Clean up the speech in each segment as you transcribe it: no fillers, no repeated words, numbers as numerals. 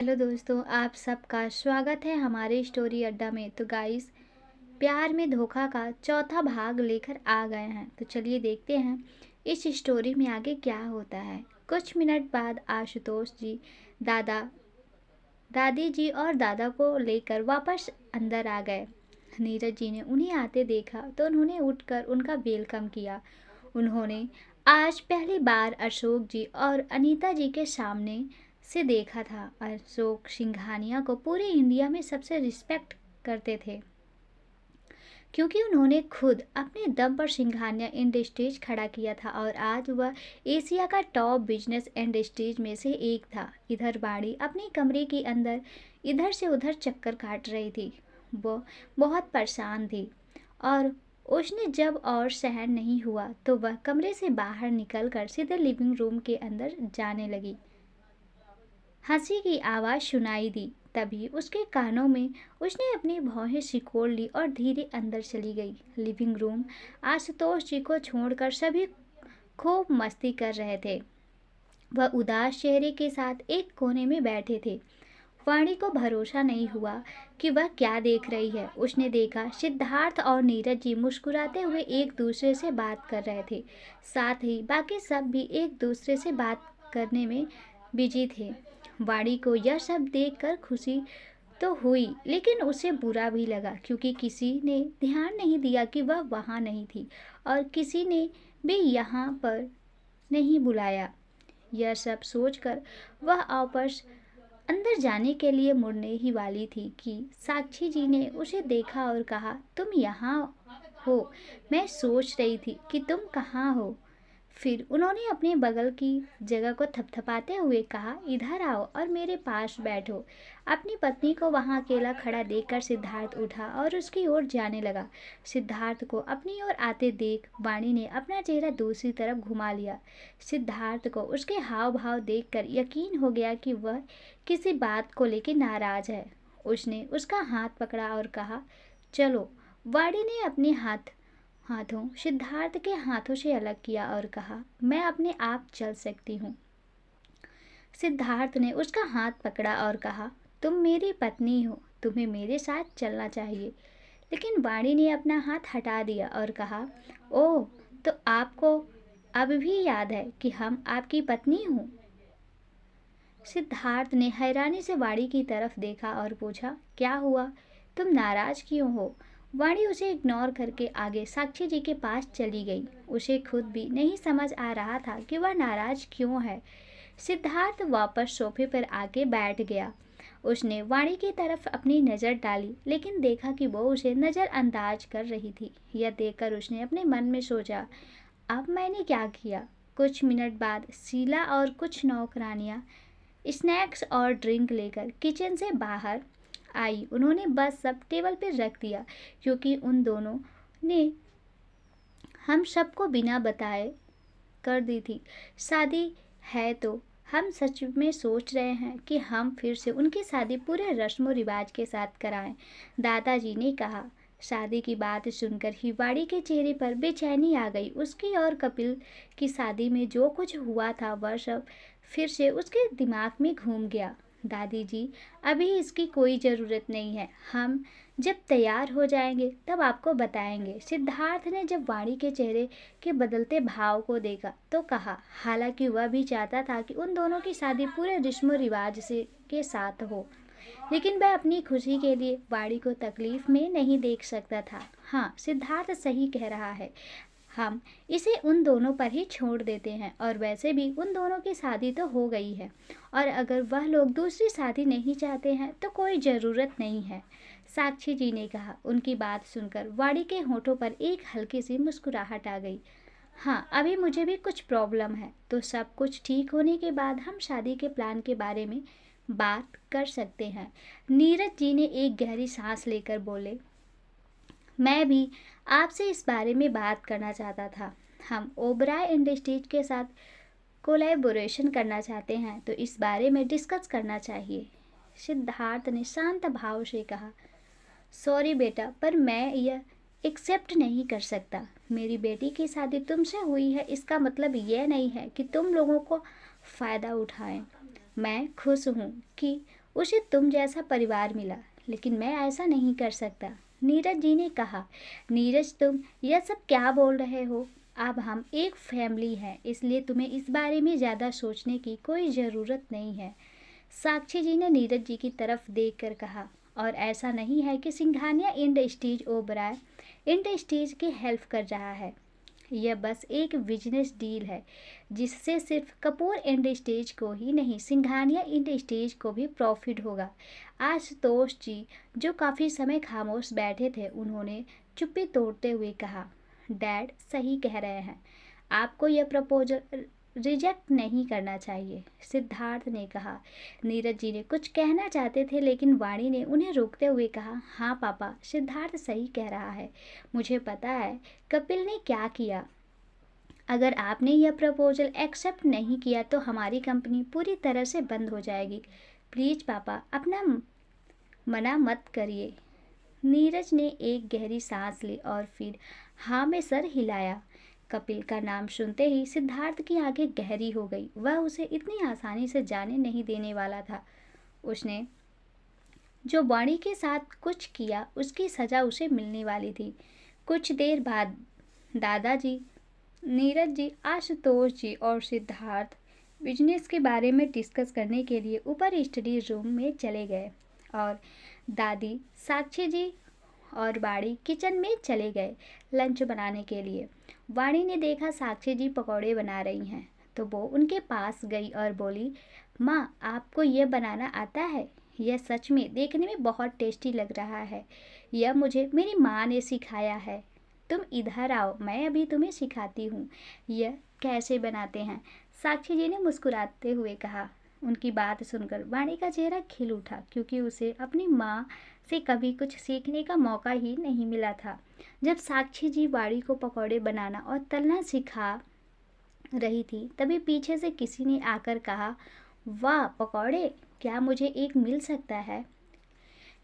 Hello दोस्तों, आप सबका स्वागत है हमारे स्टोरी अड्डा में। तो गाइस, प्यार में धोखा का चौथा भाग लेकर आ गए हैं। तो चलिए देखते हैं इस स्टोरी में आगे क्या होता है। कुछ मिनट बाद आशुतोष जी दादा दादी जी और दादा को लेकर वापस अंदर आ गए। नीरज जी ने उन्हें आते देखा तो उन्होंने उठकर उनका वेलकम किया। उन्होंने आज पहली बार अशोक जी और अनीता जी के सामने से देखा था। अशोक सिंघानिया को पूरे इंडिया में सबसे रिस्पेक्ट करते थे, क्योंकि उन्होंने खुद अपने दम पर सिंघानिया इंडस्ट्रीज खड़ा किया था और आज वह एशिया का टॉप बिजनेस इंडस्ट्रीज में से एक था। इधर बाड़ी अपने कमरे के अंदर इधर से उधर चक्कर काट रही थी। वो बहुत परेशान थी और उसने जब और सहन नहीं हुआ तो वह कमरे से बाहर निकलकर सीधे लिविंग रूम के अंदर जाने लगी। हंसी की आवाज़ सुनाई दी। तभी उसके कानों में उसने अपनी भौहें सिकोड़ ली और धीरे अंदर चली गई। लिविंग रूम आशुतोष जी को छोड़कर सभी खूब मस्ती कर रहे थे। वह उदास चेहरे के साथ एक कोने में बैठे थे। वाणी को भरोसा नहीं हुआ कि वह क्या देख रही है। उसने देखा सिद्धार्थ और नीरज जी मुस्कुराते हुए एक दूसरे से बात कर रहे थे। साथ ही बाकी सब भी एक दूसरे से बात करने में बिजी थे। वाणी को यह सब देखकर खुशी तो हुई, लेकिन उसे बुरा भी लगा, क्योंकि किसी ने ध्यान नहीं दिया कि वह वहाँ नहीं थी और किसी ने भी यहाँ पर नहीं बुलाया। यह सब सोचकर वह वापस अंदर जाने के लिए मुड़ने ही वाली थी कि साक्षी जी ने उसे देखा और कहा, तुम यहाँ हो? मैं सोच रही थी कि तुम कहाँ हो। फिर उन्होंने अपने बगल की जगह को थपथपाते हुए कहा, इधर आओ और मेरे पास बैठो। अपनी पत्नी को वहां अकेला खड़ा देखकर सिद्धार्थ उठा और उसकी ओर जाने लगा। सिद्धार्थ को अपनी ओर आते देख वाणी ने अपना चेहरा दूसरी तरफ घुमा लिया। सिद्धार्थ को उसके हाव भाव देखकर यकीन हो गया कि वह किसी बात को लेकर नाराज है। उसने उसका हाथ पकड़ा और कहा, चलो। वाणी ने अपने हाथों सिद्धार्थ के हाथों से अलग किया और कहा, मैं अपने आप चल सकती हूँ। सिद्धार्थ ने उसका हाथ पकड़ा और कहा, तुम मेरी पत्नी हो, तुम्हें मेरे साथ चलना चाहिए। लेकिन वाणी ने अपना हाथ हटा दिया और कहा, ओह, तो आपको अब भी याद है कि हम आपकी पत्नी हूँ? सिद्धार्थ ने हैरानी से वाणी की तरफ देखा और पूछा, क्या हुआ? तुम नाराज क्यों हो? वाणी उसे इग्नोर करके आगे साक्षी जी के पास चली गई। उसे खुद भी नहीं समझ आ रहा था कि वह नाराज क्यों है। सिद्धार्थ वापस सोफे पर आके बैठ गया। उसने वाणी की तरफ अपनी नज़र डाली, लेकिन देखा कि वो उसे नज़रअंदाज कर रही थी। यह देखकर उसने अपने मन में सोचा, अब मैंने क्या किया? कुछ मिनट बाद शीला और कुछ नौकरानियां स्नैक्स और ड्रिंक लेकर किचन से बाहर आई। उन्होंने बस सब टेबल पर रख दिया, क्योंकि उन दोनों ने हम सबको बिना बताए कर दी थी। शादी है तो हम सच में सोच रहे हैं कि हम फिर से उनकी शादी पूरे रस्म रिवाज के साथ कराएं, दादाजी ने कहा। शादी की बात सुनकर ही वाड़ी के चेहरे पर बेचैनी आ गई। उसकी और कपिल की शादी में जो कुछ हुआ था वह सब फिर से उसके दिमाग में घूम गया। दादी जी, अभी इसकी कोई ज़रूरत नहीं है, हम जब तैयार हो जाएंगे तब आपको बताएंगे। सिद्धार्थ ने जब वाणी के चेहरे के बदलते भाव को देखा तो कहा, हालांकि वह भी चाहता था कि उन दोनों की शादी पूरे रस्म रिवाज से के साथ हो, लेकिन वह अपनी खुशी के लिए वाणी को तकलीफ में नहीं देख सकता था। हाँ, सिद्धार्थ सही कह रहा है, हम इसे उन दोनों पर ही छोड़ देते हैं। और वैसे भी उन दोनों की शादी तो हो गई है, और अगर वह लोग दूसरी शादी नहीं चाहते हैं तो कोई ज़रूरत नहीं है, साक्षी जी ने कहा। उनकी बात सुनकर वाणी के होठों पर एक हल्की सी मुस्कुराहट आ गई। हाँ, अभी मुझे भी कुछ प्रॉब्लम है, तो सब कुछ ठीक होने के बाद हम शादी के प्लान के बारे में बात कर सकते हैं। नीरज जी ने एक गहरी सांस लेकर बोले, मैं भी आपसे इस बारे में बात करना चाहता था। हम ओबराय इंडस्ट्रीज के साथ कोलैबोरेशन करना चाहते हैं, तो इस बारे में डिस्कस करना चाहिए। सिद्धार्थ ने शांत भाव से कहा, सॉरी बेटा, पर मैं यह एक्सेप्ट नहीं कर सकता। मेरी बेटी की शादी तुमसे हुई है, इसका मतलब यह नहीं है कि तुम लोगों को फ़ायदा उठाएं। मैं खुश हूँ कि उसे तुम जैसा परिवार मिला, लेकिन मैं ऐसा नहीं कर सकता। नीरज जी ने कहा। नीरज, तुम यह सब क्या बोल रहे हो? अब हम एक फैमिली हैं, इसलिए तुम्हें इस बारे में ज़्यादा सोचने की कोई ज़रूरत नहीं है। साक्षी जी ने नीरज जी की तरफ देखकर कहा। और ऐसा नहीं है कि सिंघानिया इंडस्ट्रीज ओबराय इंडस्ट्रीज की हेल्प कर रहा है। यह बस एक बिजनेस डील है जिससे सिर्फ कपूर इंडस्ट्रीज को ही नहीं, सिंघानिया इंडस्ट्रीज को भी प्रॉफिट होगा। आशुतोष जी, जो काफ़ी समय खामोश बैठे थे, उन्होंने चुप्पी तोड़ते हुए कहा। डैड सही कह रहे हैं, आपको यह प्रपोजल रिजेक्ट नहीं करना चाहिए, सिद्धार्थ ने कहा। नीरज जी ने कुछ कहना चाहते थे, लेकिन वाणी ने उन्हें रोकते हुए कहा, हाँ पापा, सिद्धार्थ सही कह रहा है। मुझे पता है कपिल ने क्या किया। अगर आपने यह प्रपोजल एक्सेप्ट नहीं किया तो हमारी कंपनी पूरी तरह से बंद हो जाएगी। प्लीज़ पापा, अपना मना मत करिए। नीरज ने एक गहरी सांस ली और फिर हाँ में सर हिलाया। कपिल का नाम सुनते ही सिद्धार्थ की आंखें गहरी हो गई। वह उसे इतनी आसानी से जाने नहीं देने वाला था। उसने जो वाणी के साथ कुछ किया, उसकी सज़ा उसे मिलने वाली थी। कुछ देर बाद दादाजी, नीरज जी, आशुतोष जी और सिद्धार्थ बिजनेस के बारे में डिस्कस करने के लिए ऊपर स्टडी रूम में चले गए और दादी, साक्षी जी और वाणी किचन में चले गए लंच बनाने के लिए। वाणी ने देखा साक्षी जी पकौड़े बना रही हैं तो वो उनके पास गई और बोली, माँ, आपको यह बनाना आता है? यह सच में देखने में बहुत टेस्टी लग रहा है। यह मुझे मेरी माँ ने सिखाया है। तुम इधर आओ, मैं अभी तुम्हें सिखाती हूँ यह कैसे बनाते हैं, साक्षी जी ने मुस्कुराते हुए कहा। उनकी बात सुनकर वाणी का चेहरा खिल उठा, क्योंकि उसे अपनी माँ से कभी कुछ सीखने का मौका ही नहीं मिला था। जब साक्षी जी वाणी को पकौड़े बनाना और तलना सिखा रही थी, तभी पीछे से किसी ने आकर कहा, वाह पकौड़े, क्या मुझे एक मिल सकता है?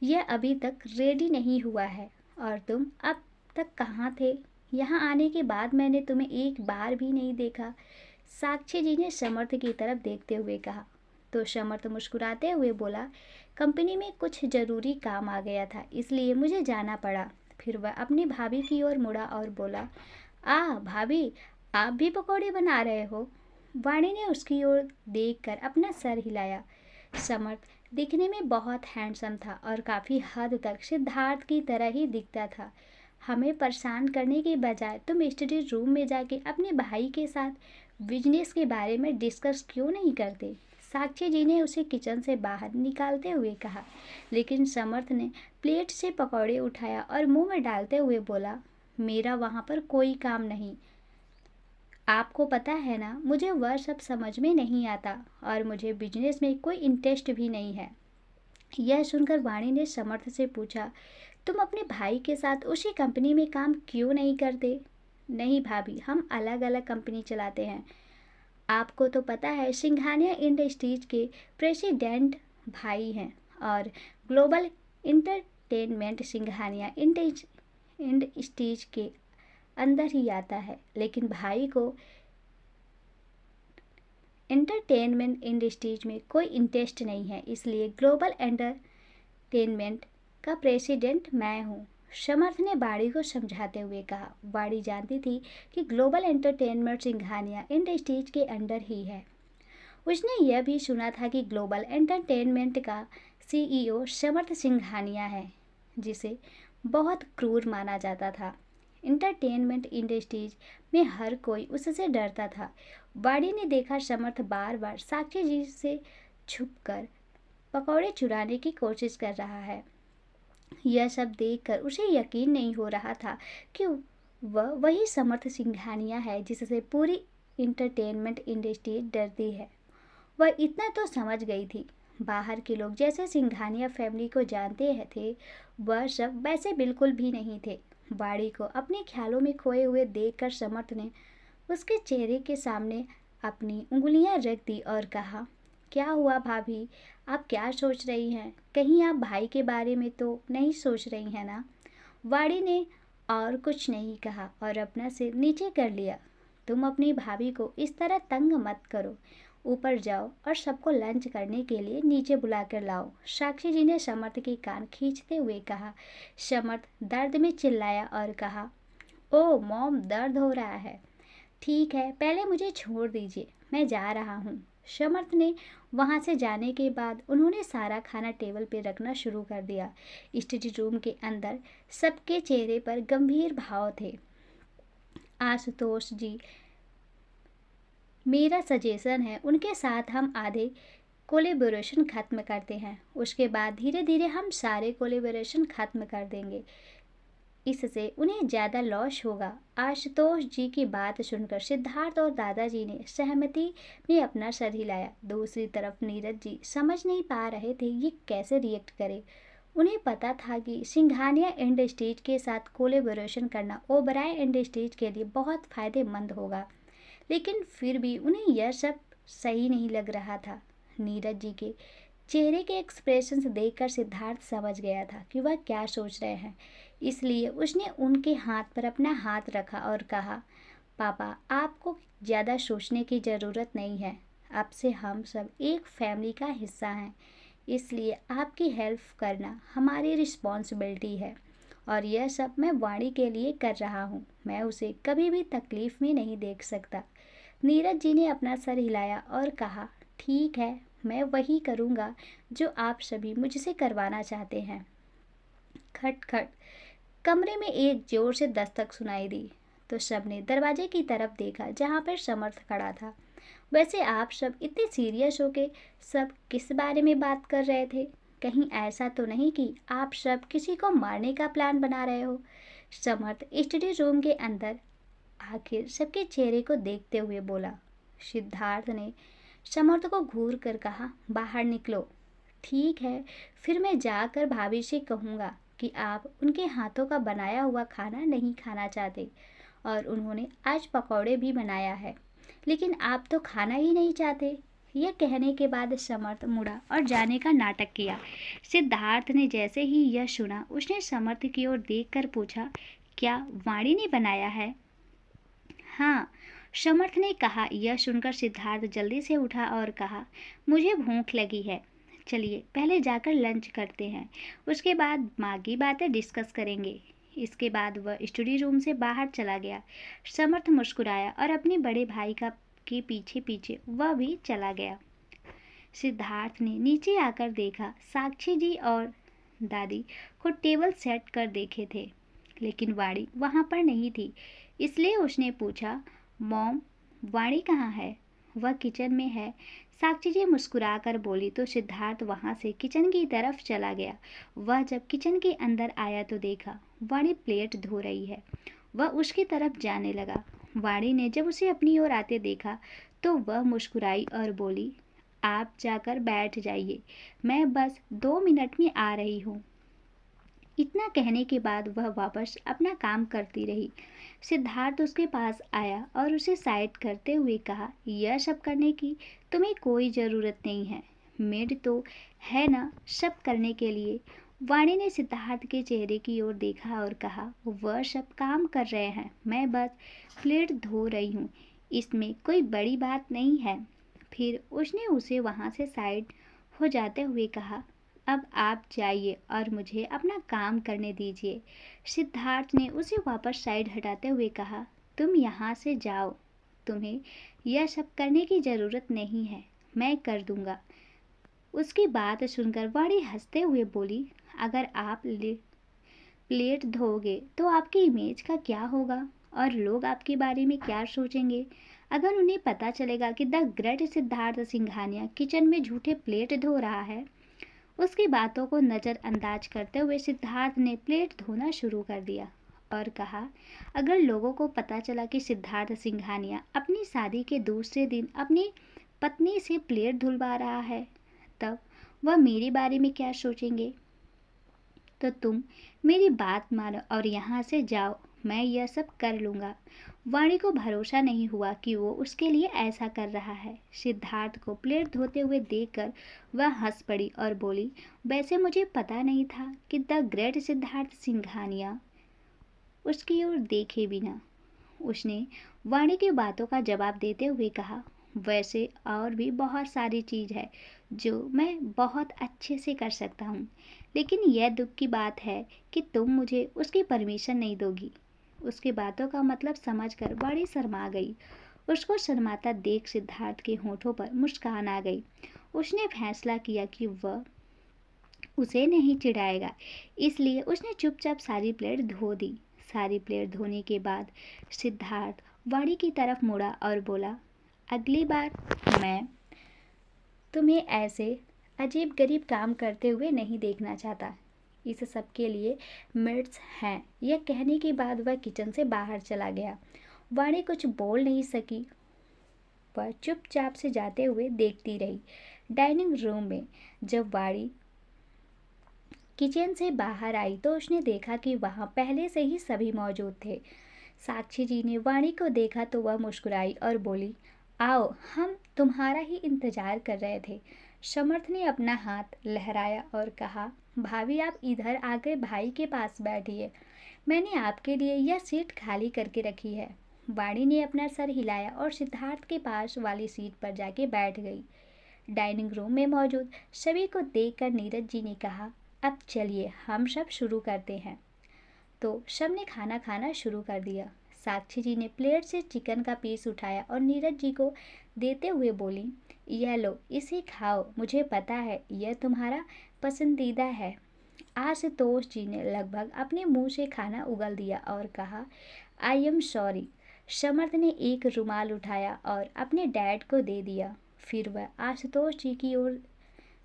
यह अभी तक रेडी नहीं हुआ है। और तुम अब तक कहाँ थे? यहाँ आने के बाद मैंने तुम्हें एक बार भी नहीं देखा, साक्षी जी ने समर्थ की तरफ देखते हुए कहा। तो समर्थ मुस्कुराते हुए बोला, कंपनी में कुछ ज़रूरी काम आ गया था, इसलिए मुझे जाना पड़ा। फिर वह अपनी भाभी की ओर मुड़ा और बोला, भाभी, आप भी पकौड़े बना रहे हो? वाणी ने उसकी ओर देखकर अपना सर हिलाया। समर्थ दिखने में बहुत हैंडसम था और काफ़ी हद तक सिद्धार्थ की तरह ही दिखता था। हमें परेशान करने के बजाय तुम स्टडी रूम में जाके अपने भाई के साथ बिजनेस के बारे में डिस्कस क्यों नहीं करते? साक्षी जी ने उसे किचन से बाहर निकालते हुए कहा। लेकिन समर्थ ने प्लेट से पकौड़े उठाया और मुंह में डालते हुए बोला, मेरा वहाँ पर कोई काम नहीं। आपको पता है ना, मुझे वह सब समझ में नहीं आता और मुझे बिजनेस में कोई इंटरेस्ट भी नहीं है। यह सुनकर वाणी ने समर्थ से पूछा, तुम अपने भाई के साथ उसी कंपनी में काम क्यों नहीं करते? नहीं भाभी, हम अलग अलग कंपनी चलाते हैं। आपको तो पता है सिंघानिया इंडस्ट्रीज के प्रेसिडेंट भाई हैं और ग्लोबल इंटरटेनमेंट सिंघानिया इंडस्ट्रीज के अंदर ही आता है। लेकिन भाई को एंटरटेनमेंट इंडस्ट्रीज में कोई इंटरेस्ट नहीं है, इसलिए ग्लोबल एंटरटेनमेंट का प्रेसिडेंट मैं हूँ, समर्थ ने वाणी को समझाते हुए कहा। वाणी जानती थी कि ग्लोबल एंटरटेनमेंट सिंघानिया इंडस्ट्रीज के अंडर ही है। उसने यह भी सुना था कि ग्लोबल एंटरटेनमेंट का सीईओ समर्थ सिंघानिया है, जिसे बहुत क्रूर माना जाता था। इंटरटेनमेंट इंडस्ट्रीज में हर कोई उससे डरता था। वाणी ने देखा समर्थ बार बार साक्षी जी से छुपकर पकौड़े चुराने की कोशिश कर रहा है। यह सब देखकर उसे यकीन नहीं हो रहा था कि वह वही समर्थ सिंघानिया है जिससे पूरी इंटरटेनमेंट इंडस्ट्री डरती है। वह इतना तो समझ गई थी, बाहर के लोग जैसे सिंघानिया फैमिली को जानते थे, वह सब वैसे बिल्कुल भी नहीं थे। वाणी को अपने ख्यालों में खोए हुए देखकर समर्थ ने उसके चेहरे के सामने अपनी उंगलियां रख दी और कहा, क्या हुआ भाभी, आप क्या सोच रही हैं? कहीं आप भाई के बारे में तो नहीं सोच रही हैं ना? वाणी ने और कुछ नहीं कहा और अपना सिर नीचे कर लिया। तुम अपनी भाभी को इस तरह तंग मत करो, ऊपर जाओ और सबको लंच करने के लिए नीचे बुला कर लाओ। साक्षी जी ने समर्थ के कान खींचते हुए कहा। समर्थ दर्द में चिल्लाया और कहा, ओह मॉम, दर्द हो रहा है। ठीक है, पहले मुझे छोड़ दीजिए, मैं जा रहा हूँ। समर्थ ने वहाँ से जाने के बाद उन्होंने सारा खाना टेबल पे रखना शुरू कर दिया। स्टडी रूम के अंदर सबके चेहरे पर गंभीर भाव थे। आशुतोष जी, मेरा सजेशन है उनके साथ हम आधे कोलेबोरेशन ख़त्म करते हैं, उसके बाद धीरे धीरे हम सारे कोलेबोरेशन ख़त्म कर देंगे, इससे उन्हें ज़्यादा लॉस होगा। आशुतोष जी की बात सुनकर सिद्धार्थ और दादाजी ने सहमति में अपना सर हिलाया। दूसरी तरफ नीरज जी समझ नहीं पा रहे थे ये कैसे रिएक्ट करे। उन्हें पता था कि सिंघानिया इंडस्ट्रीज के साथ कोलेबोरेशन करना ओबराय इंडस्ट्रीज के लिए बहुत फ़ायदेमंद होगा, लेकिन फिर भी उन्हें यह सब सही नहीं लग रहा था। नीरज जी के चेहरे के एक्सप्रेशंस देखकर सिद्धार्थ समझ गया था कि वह क्या सोच रहे हैं, इसलिए उसने उनके हाथ पर अपना हाथ रखा और कहा, पापा, आपको ज़्यादा सोचने की ज़रूरत नहीं है। अब से हम सब एक फैमिली का हिस्सा हैं, इसलिए आपकी हेल्प करना हमारी रिस्पॉन्सिबिलिटी है और यह सब मैं वाणी के लिए कर रहा हूँ। मैं उसे कभी भी तकलीफ़ में नहीं देख सकता। नीरज जी ने अपना सर हिलाया और कहा, ठीक है, मैं वही करूँगा जो आप सभी मुझसे करवाना चाहते हैं। खट खट, कमरे में एक जोर से दस्तक सुनाई दी तो सबने दरवाजे की तरफ देखा जहाँ पर समर्थ खड़ा था। वैसे आप सब इतने सीरियस होके सब किस बारे में बात कर रहे थे? कहीं ऐसा तो नहीं कि आप सब किसी को मारने का प्लान बना रहे हो? समर्थ स्टडी रूम के अंदर आखिर सबके चेहरे को देखते हुए बोला। सिद्धार्थ ने समर्थ को घूर कर कहा, बाहर निकलो। ठीक है, फिर मैं जाकर भाभी से कहूँगा कि आप उनके हाथों का बनाया हुआ खाना नहीं खाना चाहते और उन्होंने आज पकौड़े भी बनाया है, लेकिन आप तो खाना ही नहीं चाहते। यह कहने के बाद समर्थ मुड़ा और जाने का नाटक किया। सिद्धार्थ ने जैसे ही यह सुना उसने समर्थ की ओर देखकर पूछा, क्या वाणी ने बनाया है? हाँ, समर्थ ने कहा। यह सुनकर सिद्धार्थ जल्दी से उठा और कहा, मुझे भूख लगी है, चलिए पहले जाकर लंच करते हैं, उसके बाद माँ की बातें डिस्कस करेंगे। इसके बाद वह स्टडी रूम से बाहर चला गया। समर्थ मुस्कुराया और अपने बड़े भाई के पीछे पीछे वह भी चला गया। सिद्धार्थ ने नीचे आकर देखा, साक्षी जी और दादी को टेबल सेट कर देखे थे, लेकिन वाणी वहाँ पर नहीं थी। इसलिए उसने पूछा, मॉम, वाणी कहाँ है? वह किचन में है, साक्षी जी मुस्कुराकर बोली तो सिद्धार्थ वहाँ से किचन की तरफ चला गया। वह जब किचन के अंदर आया तो देखा वाणी प्लेट धो रही है। वह उसकी तरफ जाने लगा। वाणी ने जब उसे अपनी ओर आते देखा तो वह मुस्कुराई और बोली, आप जाकर बैठ जाइए, मैं बस 2 मिनट में आ रही हूँ। इतना कहने के बाद वह वापस अपना काम करती रही। सिद्धार्थ उसके पास आया और उसे साइड करते हुए कहा, यह सब करने की तुम्हें कोई ज़रूरत नहीं है, मेड तो है ना सब करने के लिए। वाणी ने सिद्धार्थ के चेहरे की ओर देखा और कहा, वह सब काम कर रहे हैं, मैं बस प्लेट धो रही हूँ, इसमें कोई बड़ी बात नहीं है। फिर उसने उसे वहाँ से साइड हो जाते हुए कहा, अब आप जाइए और मुझे अपना काम करने दीजिए। सिद्धार्थ ने उसे वापस साइड हटाते हुए कहा, तुम यहाँ से जाओ, तुम्हें यह सब करने की ज़रूरत नहीं है, मैं कर दूँगा। उसकी बात सुनकर वाणी हंसते हुए बोली, अगर आप प्लेट धोगे तो आपकी इमेज का क्या होगा और लोग आपके बारे में क्या सोचेंगे? अगर उन्हें पता चलेगा कि the great Siddharth Singhania kitchen में झूठे प्लेट धो रहा है। उसकी बातों को नज़रअंदाज करते हुए सिद्धार्थ ने प्लेट धोना शुरू कर दिया और कहा, अगर लोगों को पता चला कि सिद्धार्थ सिंघानिया अपनी शादी के दूसरे दिन अपनी पत्नी से प्लेट धुलवा रहा है, तब वह मेरे बारे में क्या सोचेंगे? तो तुम मेरी बात मानो और यहाँ से जाओ, मैं यह सब कर लूँगा। वाणी को भरोसा नहीं हुआ कि वो उसके लिए ऐसा कर रहा है। सिद्धार्थ को प्लेट धोते हुए देखकर वह हंस पड़ी और बोली, वैसे मुझे पता नहीं था कि द ग्रेट सिद्धार्थ सिंघानिया उसकी ओर देखे बिना। उसने वाणी की बातों का जवाब देते हुए कहा, वैसे और भी बहुत सारी चीज़ है जो मैं बहुत अच्छे से कर सकता हूँ, लेकिन यह दुख की बात है कि तुम मुझे उसकी परमिशन नहीं दोगी। उसकी बातों का मतलब समझकर बड़ी शर्मा गई। उसको शर्माता देख सिद्धार्थ के होठों पर मुस्कान आ गई। उसने फैसला किया कि वह उसे नहीं चिढ़ाएगा, इसलिए उसने चुपचाप सारी प्लेट धो दी। सारी प्लेट धोने के बाद सिद्धार्थ वाड़ी की तरफ मुड़ा और बोला, अगली बार मैं तुम्हें ऐसे अजीब गरीब काम करते हुए नहीं देखना चाहता। इस सब के लिए मिर्च हैं। यह कहने के बाद वह किचन से बाहर चला गया। वाणी कुछ बोल नहीं सकी। वह चुपचाप से जाते हुए देखती रही। डाइनिंग रूम में जब वाणी किचन से बाहर आई तो उसने देखा कि वहाँ पहले से ही सभी मौजूद थे। साक्षी जी ने वाणी को देखा तो वह मुस्कुराई और बोली, आओ, हम तुम्हारा ही इंतजार कर रहे थे। समर्थ ने अपना हाथ लहराया और कहा, भाभी आप इधर आकर भाई के पास बैठिए, मैंने आपके लिए यह सीट खाली करके रखी है। वाणी ने अपना सर हिलाया और सिद्धार्थ के पास वाली सीट पर जाके बैठ गई। डाइनिंग रूम में मौजूद सभी को देखकर नीरज जी ने कहा, अब चलिए हम सब शुरू करते हैं। तो सब ने खाना खाना शुरू कर दिया। साक्षी जी ने प्लेट से चिकन का पीस उठाया और नीरज जी को देते हुए बोली, यह लो, इसे खाओ, मुझे पता है यह तुम्हारा पसंदीदा है। आशुतोष जी ने लगभग अपने मुंह से खाना उगल दिया और कहा, आई एम सॉरी। समर्थ ने एक रुमाल उठाया और अपने डैड को दे दिया। फिर वह आशुतोष जी की ओर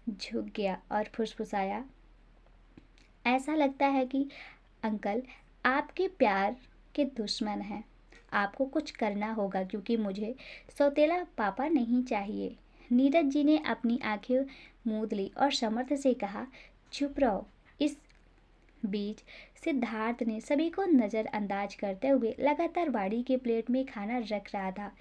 झुक गया और फुसफुसाया, ऐसा लगता है कि अंकल आपके प्यार के दुश्मन हैं। आपको कुछ करना होगा क्योंकि मुझे सौतेला पापा नहीं चाहिए। नीरज जी ने अपनी आंखें मूंद ली और समर्थ से कहा, चुप रहो। इस बीच सिद्धार्थ ने सभी को नज़रअंदाज करते हुए लगातार बाड़ी के प्लेट में खाना रख रहा था।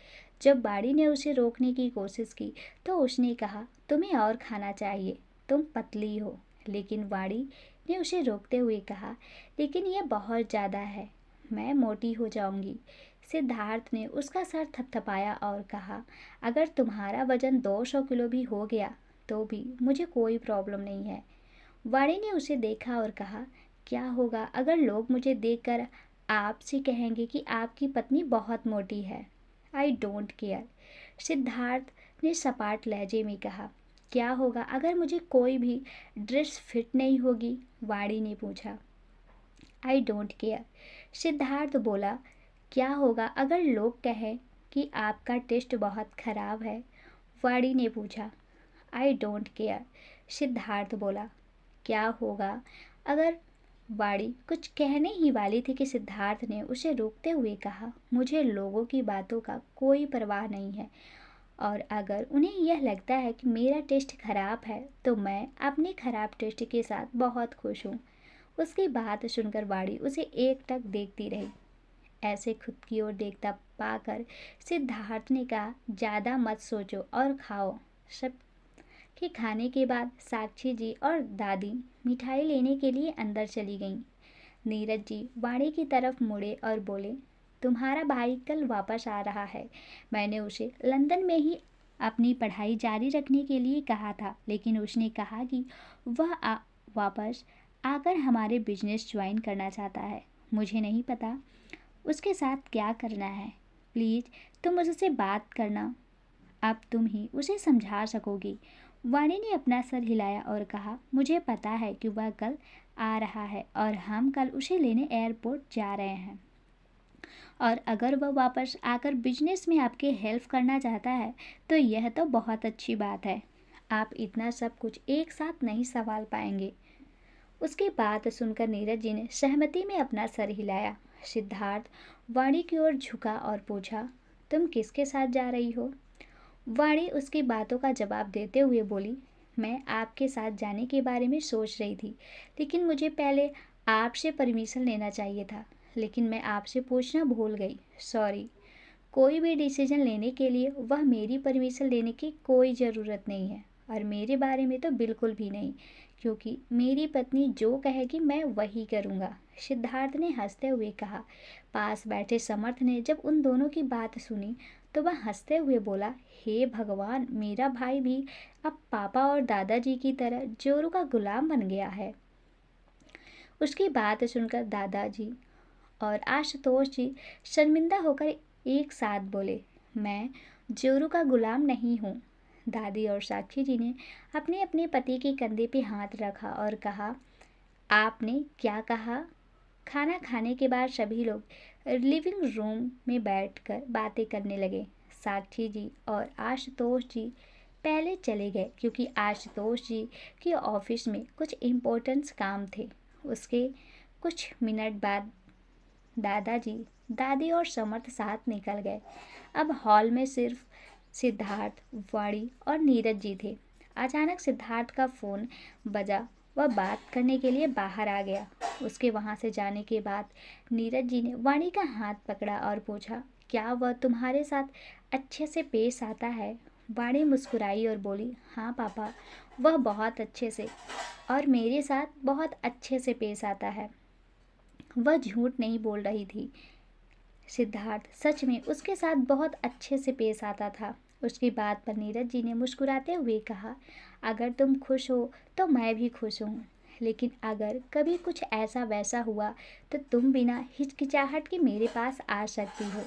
जब बाड़ी ने उसे रोकने की कोशिश की तो उसने कहा, तुम्हें और खाना चाहिए, तुम पतली हो। लेकिन बाड़ी ने उसे रोकते हुए कहा, लेकिन यह बहुत ज़्यादा है, मैं मोटी हो जाऊंगी। सिद्धार्थ ने उसका सर थपथपाया और कहा, अगर तुम्हारा वजन 200 किलो भी हो गया तो भी मुझे कोई प्रॉब्लम नहीं है। वाणी ने उसे देखा और कहा, क्या होगा अगर लोग मुझे देखकर आपसे कहेंगे कि आपकी पत्नी बहुत मोटी है। I don't care. सिद्धार्थ ने सपाट लहजे में कहा, क्या होगा अगर मुझे कोई भी ड्रेस फिट नहीं होगी। वाणी ने पूछा। I don't care. सिद्धार्थ बोला, क्या होगा अगर लोग कहें कि आपका टेस्ट बहुत खराब है। वाणी ने पूछा। I don't care. सिद्धार्थ बोला, क्या होगा अगर वाणी कुछ कहने ही वाली थी कि सिद्धार्थ ने उसे रोकते हुए कहा, मुझे लोगों की बातों का कोई परवाह नहीं है और अगर उन्हें यह लगता है कि मेरा टेस्ट खराब है तो मैं अपने खराब टेस्ट के साथ बहुत खुश हूँ। उसकी बात सुनकर वाणी उसे एकटक देखती रही। ऐसे खुद की ओर देखता पाकर सिद्धार्थ ने कहा, ज़्यादा मत सोचो और खाओ। सब के खाने के बाद साक्षी जी और दादी मिठाई लेने के लिए अंदर चली गईं। नीरज जी वाणी की तरफ मुड़े और बोले, तुम्हारा भाई कल वापस आ रहा है। मैंने उसे लंदन में ही अपनी पढ़ाई जारी रखने के लिए कहा था, लेकिन उसने कहा कि वह वापस आकर हमारे बिजनेस ज्वाइन करना चाहता है। मुझे नहीं पता उसके साथ क्या करना है। प्लीज़ तुम उससे बात करना, अब तुम ही उसे समझा सकोगी। वाणी ने अपना सर हिलाया और कहा, मुझे पता है कि वह कल आ रहा है और हम कल उसे लेने एयरपोर्ट जा रहे हैं। और अगर वह वापस आकर बिजनेस में आपके हेल्प करना चाहता है तो यह तो बहुत अच्छी बात है। आप इतना सब कुछ एक साथ नहीं संभाल पाएंगे। उसकी बात सुनकर नीरज जी ने सहमति में अपना सर हिलाया। सिद्धार्थ वाणी की ओर झुका और पूछा, तुम किसके साथ जा रही हो। वाणी उसकी बातों का जवाब देते हुए बोली, मैं आपके साथ जाने के बारे में सोच रही थी, लेकिन मुझे पहले आपसे परमिशन लेना चाहिए था, लेकिन मैं आपसे पूछना भूल गई, सॉरी। कोई भी डिसीजन लेने के लिए वह मेरी परमिशन लेने की कोई ज़रूरत नहीं है और मेरे बारे में तो बिल्कुल भी नहीं, क्योंकि मेरी पत्नी जो कहेगी मैं वही करूँगा। सिद्धार्थ ने हंसते हुए कहा। पास बैठे समर्थ ने जब उन दोनों की बात सुनी तो वह हंसते हुए बोला, हे भगवान, मेरा भाई भी अब पापा और दादाजी की तरह जोरू का गुलाम बन गया है। उसकी बात सुनकर दादाजी और आशुतोष जी शर्मिंदा होकर एक साथ बोले, मैं जोरू का गुलाम नहीं हूँ। दादी और साक्षी जी ने अपने अपने पति के कंधे पे हाथ रखा और कहा, आपने क्या कहा? खाना खाने के बाद सभी लोग लिविंग रूम में बैठकर बातें करने लगे। साक्षी जी और आशुतोष जी पहले चले गए क्योंकि आशुतोष जी के ऑफिस में कुछ इम्पोर्टेंट काम थे। उसके कुछ मिनट बाद दादाजी, दादी और समर्थ साथ निकल गए। अब हॉल में सिर्फ सिद्धार्थ, वाणी और नीरज जी थे। अचानक सिद्धार्थ का फ़ोन बजा। वह बात करने के लिए बाहर आ गया। उसके वहाँ से जाने के बाद नीरज जी ने वाणी का हाथ पकड़ा और पूछा, क्या वह तुम्हारे साथ अच्छे से पेश आता है? वाणी मुस्कुराई और बोली, हाँ पापा, वह बहुत अच्छे से और मेरे साथ बहुत अच्छे से पेश आता है। वह झूठ नहीं बोल रही थी। सिद्धार्थ सच में उसके साथ बहुत अच्छे से पेश आता था। उसकी बात पर नीरज जी ने मुस्कुराते हुए कहा, अगर तुम खुश हो तो मैं भी खुश हूँ, लेकिन अगर कभी कुछ ऐसा वैसा हुआ तो तुम बिना हिचकिचाहट के मेरे पास आ सकती हो।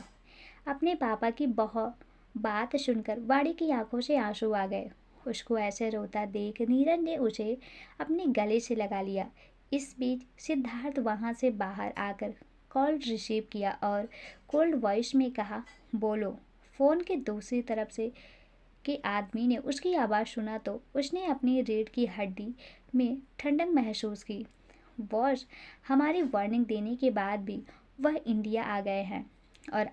अपने पापा की बहुत बात सुनकर वाणी की आंखों से आंसू आ गए। उसको ऐसे रोता देख नीरज ने उसे अपने गले से लगा लिया। इस बीच सिद्धार्थ वहाँ से बाहर आकर कॉल रिसीव किया और कोल्ड वॉइस में कहा, बोलो। फ़ोन के दूसरी तरफ से के आदमी ने उसकी आवाज़ सुना तो उसने अपनी रीढ़ की हड्डी में ठंडक महसूस की। बॉस, हमारी वार्निंग देने के बाद भी वह इंडिया आ गए हैं और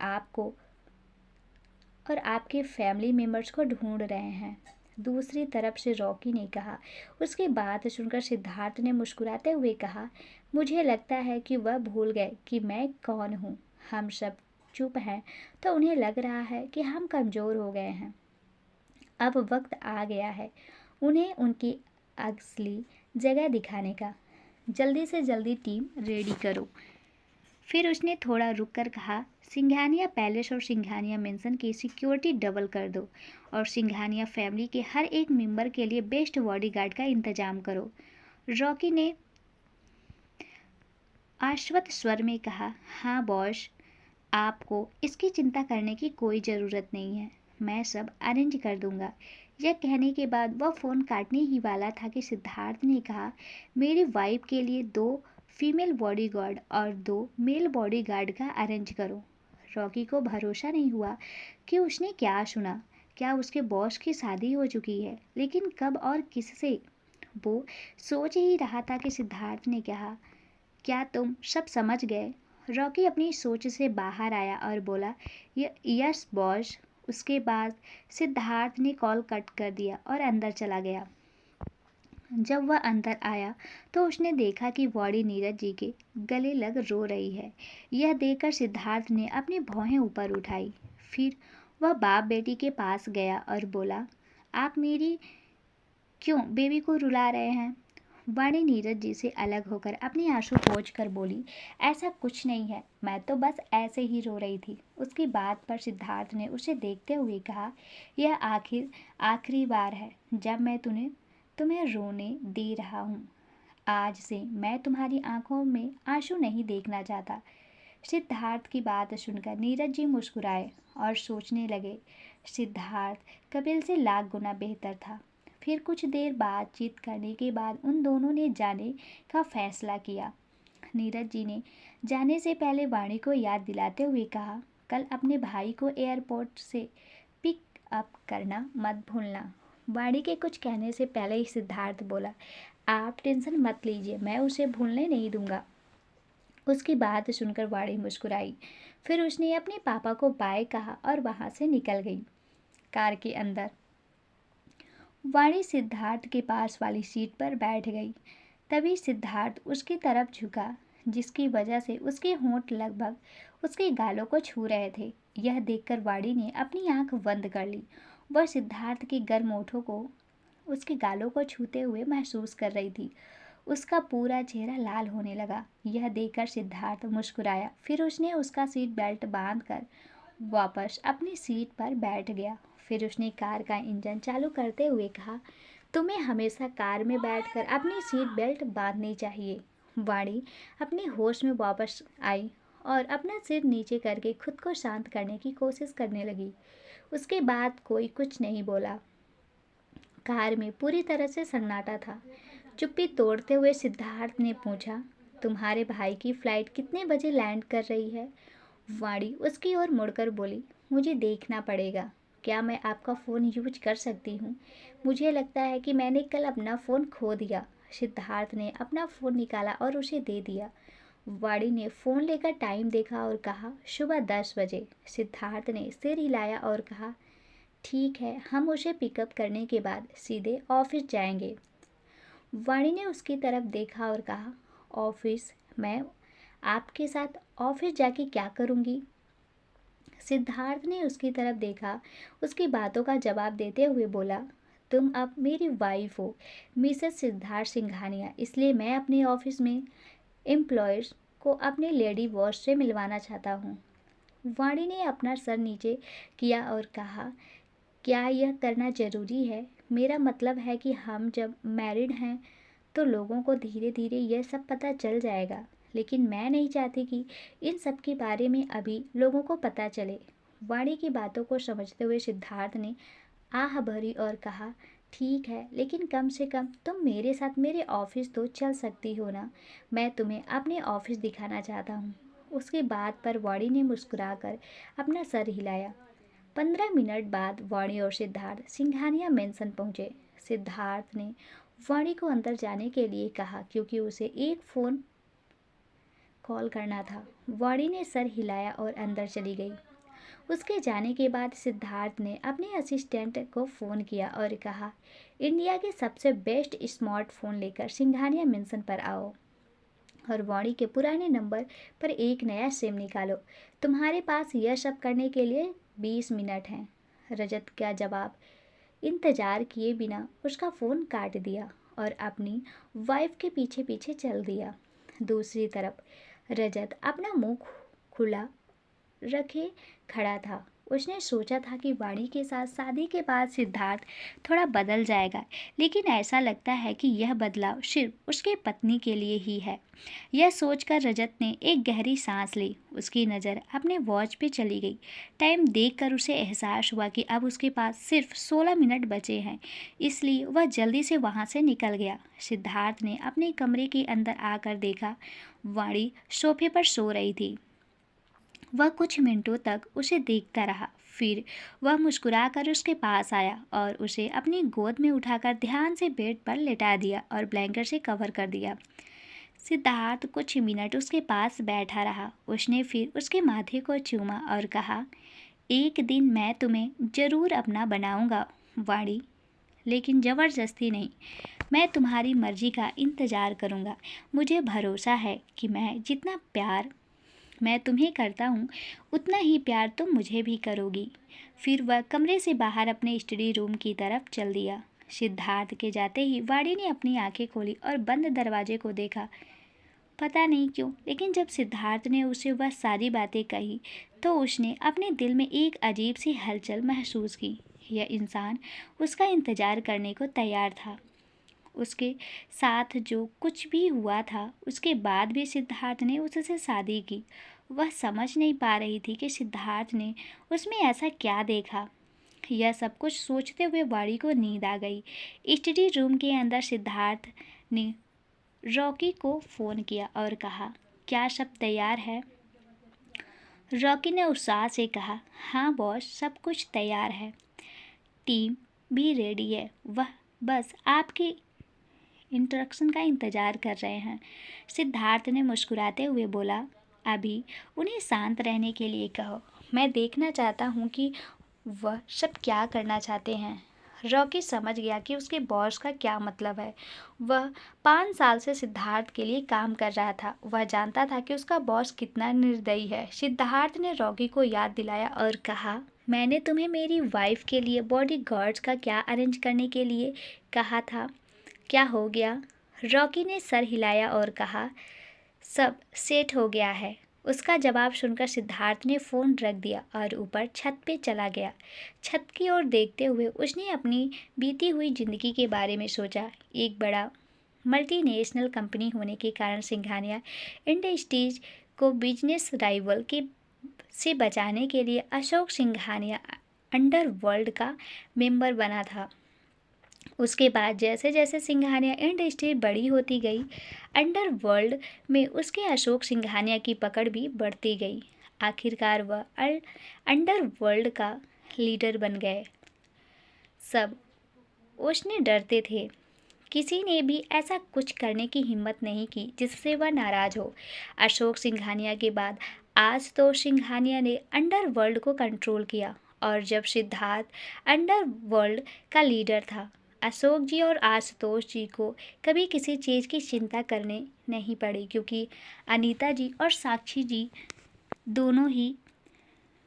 आपके फैमिली मेम्बर्स को ढूंढ रहे हैं, दूसरी तरफ से रॉकी ने कहा। उसकी बात सुनकर सिद्धार्थ ने मुस्कुराते हुए कहा, मुझे लगता है कि वह भूल गए कि मैं कौन हूँ। हम सब चुप हैं तो उन्हें लग रहा है कि हम कमज़ोर हो गए हैं। अब वक्त आ गया है उन्हें उनकी असली जगह दिखाने का। जल्दी से जल्दी टीम रेडी करो। फिर उसने थोड़ा रुक कर कहा, सिंघानिया पैलेस और सिंघानिया मेंशन की सिक्योरिटी डबल कर दो और सिंघानिया फैमिली के हर एक मेंबर के लिए बेस्ट बॉडीगार्ड का इंतजाम करो। रॉकी ने आश्वस्त स्वर में कहा, हाँ बॉस, आपको इसकी चिंता करने की कोई ज़रूरत नहीं है, मैं सब अरेंज कर दूंगा। यह कहने के बाद वह फ़ोन काटने ही वाला था कि सिद्धार्थ ने कहा, मेरी वाइफ के लिए 2 फीमेल बॉडीगार्ड और 2 मेल बॉडीगार्ड का अरेंज करो। रॉकी को भरोसा नहीं हुआ कि उसने क्या सुना। क्या उसके बॉस की शादी हो चुकी है, लेकिन कब और किससे? वो सोच ही रहा था कि सिद्धार्थ ने कहा, क्या तुम सब समझ गए? रॉकी अपनी सोच से बाहर आया और बोला, यस बॉस। उसके बाद सिद्धार्थ ने कॉल कट कर दिया और अंदर चला गया। जब वह अंदर आया तो उसने देखा कि वाणी नीरज जी के गले लग रो रही है। यह देखकर सिद्धार्थ ने अपनी भौहें ऊपर उठाई। फिर वह बाप बेटी के पास गया और बोला, आप मेरी क्यों बेबी को रुला रहे हैं? वाणी नीरज जी से अलग होकर अपनी आंसू पोंछ कर बोली, ऐसा कुछ नहीं है, मैं तो बस ऐसे ही रो रही थी। उसकी बात पर सिद्धार्थ ने उसे देखते हुए कहा, यह आखिरी बार है जब मैं तुम्हें रोने दे रहा हूँ। आज से मैं तुम्हारी आंखों में आंसू नहीं देखना चाहता। सिद्धार्थ की बात सुनकर नीरज जी मुस्कुराए और सोचने लगे, सिद्धार्थ कपिल से लाख गुना बेहतर था। फिर कुछ देर बातचीत करने के बाद उन दोनों ने जाने का फैसला किया। नीरज जी ने जाने से पहले वाणी को याद दिलाते हुए कहा, कल अपने भाई को एयरपोर्ट से पिक अप करना मत भूलना। वाणी के कुछ कहने से पहले ही सिद्धार्थ बोला, आप टेंशन मत लीजिए, मैं उसे भूलने नहीं दूंगा। उसकी बात सुनकर वाणी मुस्कुराई। फिर उसने अपने पापा को बाय कहा और वहाँ से निकल गई। कार के अंदर वाणी सिद्धार्थ के पास वाली सीट पर बैठ गई। तभी सिद्धार्थ उसकी तरफ झुका, जिसकी वजह से उसके होंठ लगभग उसके गालों को छू रहे थे। यह देखकर वाणी ने अपनी आंख बंद कर ली। वह सिद्धार्थ के गर्म होठों को उसके गालों को छूते हुए महसूस कर रही थी। उसका पूरा चेहरा लाल होने लगा। यह देखकर सिद्धार्थ मुस्कुराया। फिर उसने उसका सीट बेल्ट बांधकर वापस अपनी सीट पर बैठ गया। फिर उसने कार का इंजन चालू करते हुए कहा, तुम्हें हमेशा कार में बैठकर अपनी सीट बेल्ट बांधनी चाहिए। वाणी अपनी होश में वापस आई और अपना सिर नीचे करके खुद को शांत करने की कोशिश करने लगी। उसके बाद कोई कुछ नहीं बोला। कार में पूरी तरह से सन्नाटा था। चुप्पी तोड़ते हुए सिद्धार्थ ने पूछा, तुम्हारे भाई की फ्लाइट कितने बजे लैंड कर रही है? वाणी उसकी ओर मुड़कर बोली, मुझे देखना पड़ेगा। क्या मैं आपका फ़ोन यूज कर सकती हूँ? मुझे लगता है कि मैंने कल अपना फ़ोन खो दिया। सिद्धार्थ ने अपना फ़ोन निकाला और उसे दे दिया। वाणी ने फ़ोन लेकर टाइम देखा और कहा, सुबह 10 बजे। सिद्धार्थ ने सिर हिलाया और कहा, ठीक है, हम उसे पिकअप करने के बाद सीधे ऑफिस जाएंगे। वाणी ने उसकी तरफ देखा और कहा, ऑफिस? मैं आपके साथ ऑफिस जाके क्या करूँगी? सिद्धार्थ ने उसकी तरफ देखा। उसकी बातों का जवाब देते हुए बोला, तुम अब मेरी वाइफ हो, मिसेस सिद्धार्थ सिंघानिया, इसलिए मैं अपने ऑफिस में एम्प्लॉयज़ को अपने लेडी बॉस से मिलवाना चाहता हूँ। वाणी ने अपना सर नीचे किया और कहा, क्या यह करना ज़रूरी है? मेरा मतलब है कि हम जब मैरिड हैं तो लोगों को धीरे धीरे यह सब पता चल जाएगा, लेकिन मैं नहीं चाहती कि इन सब के बारे में अभी लोगों को पता चले। वाणी की बातों को समझते हुए सिद्धार्थ ने आह भरी और कहा, ठीक है, लेकिन कम से कम तुम मेरे साथ मेरे ऑफिस तो चल सकती हो ना? मैं तुम्हें अपने ऑफिस दिखाना चाहता हूँ। उसकी बात पर वाणी ने मुस्कुराकर अपना सर हिलाया। 15 मिनट बाद वाणी और सिद्धार्थ सिंघानिया मेंशन पहुंचे। सिद्धार्थ ने वाणी को अंदर जाने के लिए कहा क्योंकि उसे एक फ़ोन कॉल करना था। वाणी ने सर हिलाया और अंदर चली गई। उसके जाने के बाद सिद्धार्थ ने अपने असिस्टेंट को फ़ोन किया और कहा, इंडिया के सबसे बेस्ट स्मार्टफोन लेकर सिंघानिया मेंशन पर आओ और वाणी के पुराने नंबर पर एक नया सिम निकालो। तुम्हारे पास यह सब करने के लिए 20 मिनट हैं। रजत का जवाब इंतजार किए बिना उसका फ़ोन काट दिया और अपनी वाइफ के पीछे पीछे चल दिया। दूसरी तरफ रजत अपना मुंह खुला रखे खड़ा था। उसने सोचा था कि वाणी के साथ शादी के बाद सिद्धार्थ थोड़ा बदल जाएगा, लेकिन ऐसा लगता है कि यह बदलाव सिर्फ उसके पत्नी के लिए ही है। यह सोचकर रजत ने एक गहरी सांस ली। उसकी नज़र अपने वॉच पे चली गई। टाइम देखकर उसे एहसास हुआ कि अब उसके पास सिर्फ 16 मिनट बचे हैं, इसलिए वह जल्दी से वहाँ से निकल गया। सिद्धार्थ ने अपने कमरे के अंदर आकर देखा, वाणी सोफे पर सो रही थी। वह कुछ मिनटों तक उसे देखता रहा। फिर वह मुस्कुराकर उसके पास आया और उसे अपनी गोद में उठाकर ध्यान से बेड पर लेटा दिया और ब्लैंकेट से कवर कर दिया। सिद्धार्थ कुछ मिनट उसके पास बैठा रहा। उसने फिर उसके माथे को चूमा और कहा, एक दिन मैं तुम्हें ज़रूर अपना बनाऊंगा वाणी, लेकिन ज़बरदस्ती नहीं। मैं तुम्हारी मर्जी का इंतज़ार करूंगा। मुझे भरोसा है कि जितना प्यार मैं तुम्हें करता हूँ उतना ही प्यार तुम मुझे भी करोगी। फिर वह कमरे से बाहर अपने स्टडी रूम की तरफ चल दिया। सिद्धार्थ के जाते ही वाणी ने अपनी आंखें खोली और बंद दरवाजे को देखा। पता नहीं क्यों, लेकिन जब सिद्धार्थ ने उसे वह सारी बातें कही तो उसने अपने दिल में एक अजीब सी हलचल महसूस की। यह इंसान उसका इंतज़ार करने को तैयार था। उसके साथ जो कुछ भी हुआ था उसके बाद भी सिद्धार्थ ने उससे शादी की। वह समझ नहीं पा रही थी कि सिद्धार्थ ने उसमें ऐसा क्या देखा। यह सब कुछ सोचते हुए वाणी को नींद आ गई। स्टडी रूम के अंदर सिद्धार्थ ने रॉकी को फ़ोन किया और कहा, क्या सब तैयार है? रॉकी ने उत्साह से कहा, हाँ बॉस, सब कुछ तैयार है, टीम भी रेडी है, वह बस आपके इंस्ट्रक्शन का इंतज़ार कर रहे हैं। सिद्धार्थ ने मुस्कुराते हुए बोला, अभी उन्हें शांत रहने के लिए कहो, मैं देखना चाहता हूँ कि वह सब क्या करना चाहते हैं। रॉकी समझ गया कि उसके बॉस का क्या मतलब है। वह 5 साल से सिद्धार्थ के लिए काम कर रहा था। वह जानता था कि उसका बॉस कितना निर्दयी है। सिद्धार्थ ने रॉकी को याद दिलाया और कहा, मैंने तुम्हें मेरी वाइफ के लिए बॉडीगार्ड्स का क्या अरेंज करने के लिए कहा था, क्या हो गया? रॉकी ने सर हिलाया और कहा, सब सेट हो गया है। उसका जवाब सुनकर सिद्धार्थ ने फ़ोन रख दिया और ऊपर छत पे चला गया। छत की ओर देखते हुए उसने अपनी बीती हुई ज़िंदगी के बारे में सोचा। एक बड़ा मल्टीनेशनल कंपनी होने के कारण सिंघानिया इंडस्ट्रीज को बिजनेस राइवल के से बचाने के लिए अशोक सिंघानिया अंडरवर्ल्ड का मेंबर बना था। उसके बाद जैसे जैसे सिंघानिया इंडस्ट्री बड़ी होती गई, अंडरवर्ल्ड में उसके अशोक सिंघानिया की पकड़ भी बढ़ती गई। आखिरकार वह अंडरवर्ल्ड का लीडर बन गए। सब उसने डरते थे। किसी ने भी ऐसा कुछ करने की हिम्मत नहीं की जिससे वह नाराज हो। अशोक सिंघानिया के बाद आज तो सिंघानिया ने अंडरवर्ल्ड को कंट्रोल किया, और जब सिद्धार्थ अंडरवर्ल्ड का लीडर था, अशोक जी और आशुतोष जी को कभी किसी चीज़ की चिंता करने नहीं पड़ी, क्योंकि अनीता जी और साक्षी जी दोनों ही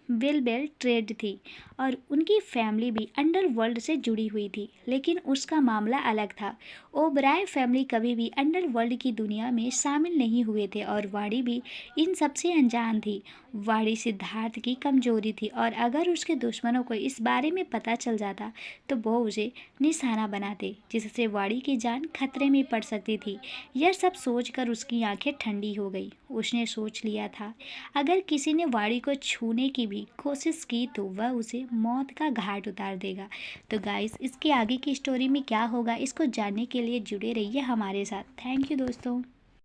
वेल ट्रेड थी और उनकी फैमिली भी अंडरवर्ल्ड से जुड़ी हुई थी। लेकिन उसका मामला अलग था। ओबराय फैमिली कभी भी अंडरवर्ल्ड की दुनिया में शामिल नहीं हुए थे और वाणी भी इन सबसे अनजान थी। वाणी सिद्धार्थ की कमजोरी थी और अगर उसके दुश्मनों को इस बारे में पता चल जाता तो वो उसे निशाना बनाते, जिससे वाणी की जान खतरे में पड़ सकती थी। यह सब सोचकर उसकी आंखें ठंडी हो गई। उसने सोच लिया था अगर किसी ने वाणी को छूने की भी कोशिश की तो वह उसे मौत का घाट उतार देगा। तो गाइस, इसके आगे की स्टोरी में क्या होगा इसको जानने के लिए जुड़े रहिए हमारे साथ। थैंक यू दोस्तों।